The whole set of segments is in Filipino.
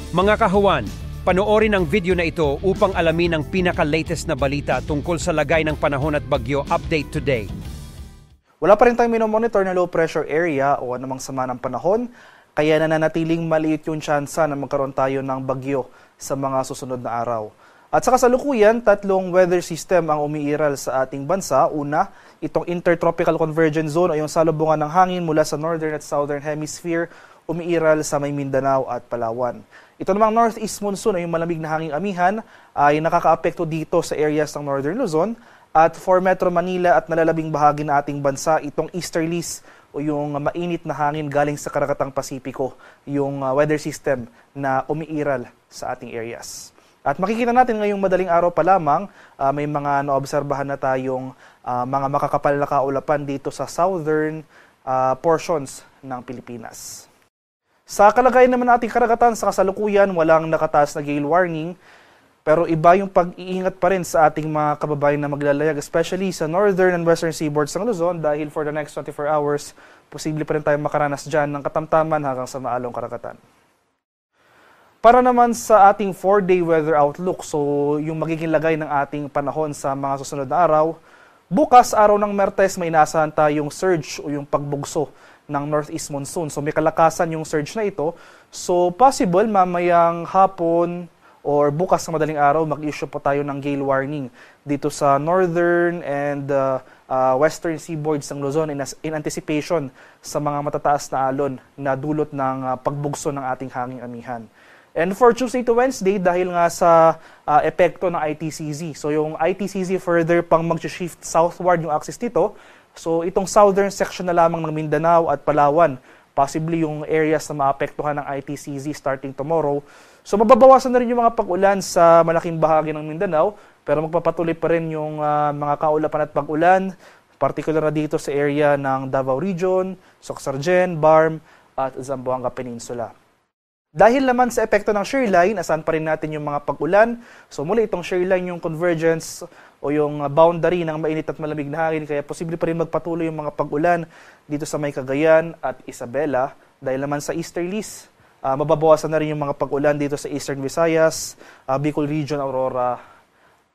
Mga kahuwan, panoorin ang video na ito upang alamin ang pinaka-latest na balita tungkol sa lagay ng panahon at bagyo update today. Wala pa rin tayong minomonitor na low pressure area o anumang sama ng panahon, kaya nananatiling maliit yung tsansa na magkaroon tayo ng bagyo sa mga susunod na araw. At sa kasalukuyan, tatlong weather system ang umiiral sa ating bansa. Una, itong Intertropical Convergence Zone o yung salubungan ng hangin mula sa Northern at Southern Hemisphere umiiral sa may Mindanao at Palawan. Ito namang Northeast Monsoon o yung malamig na hanging amihan ay nakakaapekto dito sa areas ng Northern Luzon. At for Metro Manila at nalalabing bahagi na ating bansa, itong Easterlies o yung mainit na hangin galing sa Karagatang Pasipiko, yung weather system na umiiral sa ating areas. At makikita natin ngayong madaling araw pa lamang, may mga naobserbahan na tayong mga makakapal na kaulapan dito sa southern portions ng Pilipinas. Sa kalagayan naman ating karagatan sa kasalukuyan, walang nakataas na gale warning, pero iba yung pag-iingat pa rin sa ating mga kababayan na maglalayag, especially sa northern and western seaboards ng Luzon dahil for the next 24 hours, posible pa rin tayong makaranas dyan ng katamtaman hanggang sa maalong karagatan. Para naman sa ating 4-day weather outlook, so yung magiging lagay ng ating panahon sa mga susunod na araw, bukas araw ng Martes may inaasahan tayong surge o yung pagbugso ng northeast monsoon. So may kalakasan yung surge na ito. So possible mamayang hapon or bukas sa madaling araw mag-issue po tayo ng gale warning dito sa northern and western seaboards ng Luzon in anticipation sa mga matataas na alon na dulot ng pagbugso ng ating hanging amihan. And for Tuesday to Wednesday, dahil nga sa epekto ng ITCZ, so yung ITCZ further pang mag-shift southward yung axis nito, so itong southern section na lamang ng Mindanao at Palawan, possibly yung areas na maapektuhan ng ITCZ starting tomorrow. So mababawasan na rin yung mga pag-ulan sa malaking bahagi ng Mindanao, pero magpapatuloy pa rin yung mga kaulapan at pag-ulan, particular na dito sa area ng Davao Region, Socsargen, Barm at Zamboanga Peninsula. Dahil naman sa epekto ng shear line, asahan pa rin natin yung mga pag-ulan. So muli itong shear line yung convergence o yung boundary ng mainit at malamig na hangin, kaya posible pa rin magpatuloy yung mga pag-ulan dito sa may Cagayan at Isabela. Dahil naman sa easterlies, mababawasan na rin yung mga pag-ulan dito sa Eastern Visayas, Bicol Region, Aurora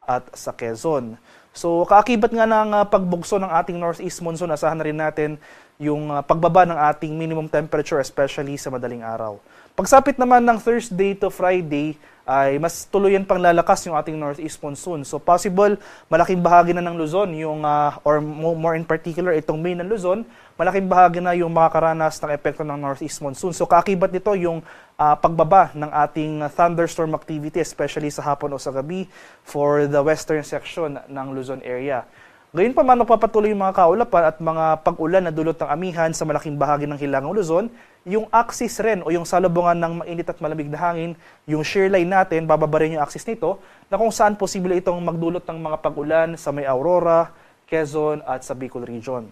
at sa Quezon. So kaakibat nga ng pagbugso ng ating northeast monsoon, asahan na rin natin yung pagbaba ng ating minimum temperature, especially sa madaling araw. Pagsapit naman ng Thursday to Friday, ay mas tuluyan pang lalakas yung ating northeast monsoon. So possible, malaking bahagi na ng Luzon, yung, or more in particular, itong main ng Luzon, malaking bahagi na yung makakaranas ng epekto ng northeast monsoon. So kaakibat nito yung pagbaba ng ating thunderstorm activity, especially sa hapon o sa gabi, for the western section ng Luzon area. Gayon pa man, magpapatuloy yung mga kaulapan at mga pag-ulan na dulot ng amihan sa malaking bahagi ng hilangang Luzon. Yung axis rin o yung salubungan ng mainit at malamig na hangin, yung shear line natin, bababa rin yung axis nito, na kung saan posible itong magdulot ng mga pag-ulan sa may Aurora, Quezon at sa Bicol Region.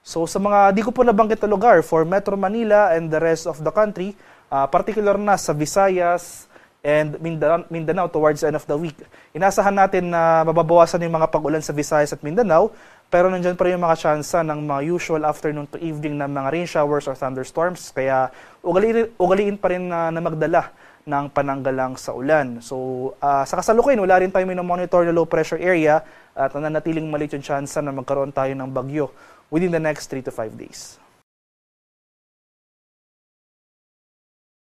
So sa mga di ko po nabanggit na lugar, for Metro Manila and the rest of the country, particular na sa Visayas and Mindanao towards the end of the week, inasahan natin na mababawasan yung mga pag-ulan sa Visayas at Mindanao, pero nandyan pa rin yung mga tsansa ng mga usual afternoon to evening na mga rain showers or thunderstorms, kaya ugaliin pa rin na magdala ng pananggalang sa ulan. So sa kasalukuyan, wala rin tayo minomonitor na low pressure area at nananatiling maliit yung tsansa na magkaroon tayo ng bagyo within the next 3 to 5 days.